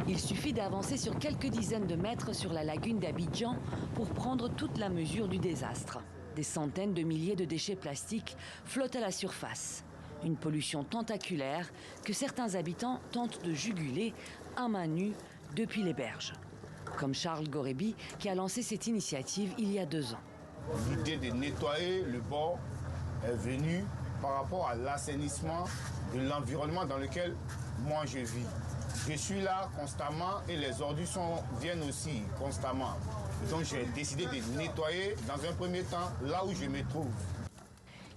Il suffit d'avancer sur quelques dizaines de mètres sur la lagune d'Abidjan pour prendre toute la mesure du désastre. Des centaines de milliers de déchets plastiques flottent à la surface. Une pollution tentaculaire que certains habitants tentent de juguler à main nue depuis les berges. Comme Charles Gorebi qui a lancé cette initiative il y a 2 ans. L'idée de nettoyer le bord est venue par rapport à l'assainissement de l'environnement dans lequel moi je vis. Je suis là constamment et les ordures viennent aussi constamment. Donc j'ai décidé de nettoyer dans un premier temps là où je me trouve.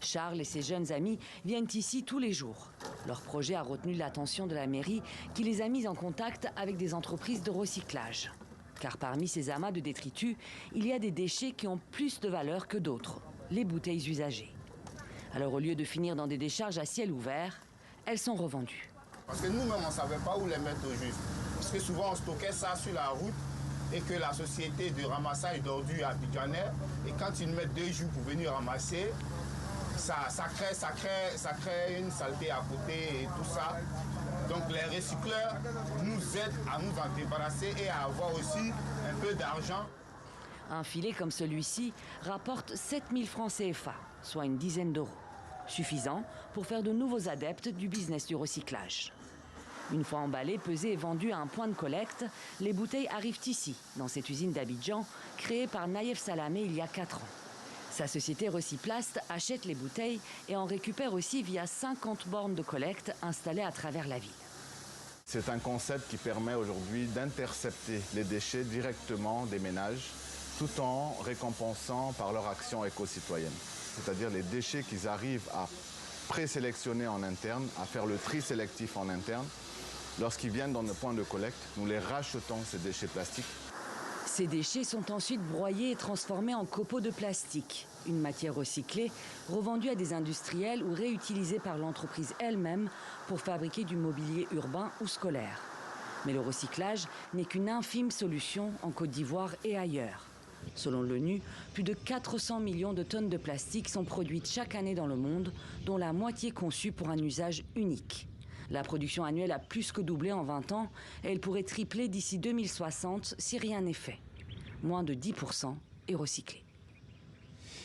Charles et ses jeunes amis viennent ici tous les jours. Leur projet a retenu l'attention de la mairie qui les a mis en contact avec des entreprises de recyclage. Car parmi ces amas de détritus, il y a des déchets qui ont plus de valeur que d'autres, les bouteilles usagées. Alors au lieu de finir dans des décharges à ciel ouvert, elles sont revendues. Parce que nous-mêmes, on ne savait pas où les mettre au juste. Parce que souvent, on stockait ça sur la route et que la société de ramassage d'ordures abidjanais, et quand ils mettent 2 jours pour venir ramasser, ça crée une saleté à côté et tout ça. Donc les recycleurs nous aident à nous en débarrasser et à avoir aussi un peu d'argent. Un filet comme celui-ci rapporte 7 000 francs CFA, soit une dizaine d'euros. Suffisant pour faire de nouveaux adeptes du business du recyclage. Une fois emballées, pesées et vendues à un point de collecte, les bouteilles arrivent ici, dans cette usine d'Abidjan, créée par Naïef Salamé il y a 4 ans. Sa société Recyplast achète les bouteilles et en récupère aussi via 50 bornes de collecte installées à travers la ville. C'est un concept qui permet aujourd'hui d'intercepter les déchets directement des ménages tout en récompensant par leur action éco-citoyenne. C'est-à-dire les déchets qu'ils arrivent à présélectionner en interne, à faire le tri sélectif en interne. Lorsqu'ils viennent dans nos points de collecte, nous les rachetons, ces déchets plastiques. Ces déchets sont ensuite broyés et transformés en copeaux de plastique, une matière recyclée, revendue à des industriels ou réutilisée par l'entreprise elle-même pour fabriquer du mobilier urbain ou scolaire. Mais le recyclage n'est qu'une infime solution en Côte d'Ivoire et ailleurs. Selon l'ONU, plus de 400 millions de tonnes de plastique sont produites chaque année dans le monde, dont la moitié conçue pour un usage unique. La production annuelle a plus que doublé en 20 ans et elle pourrait tripler d'ici 2060 si rien n'est fait. Moins de 10% est recyclé.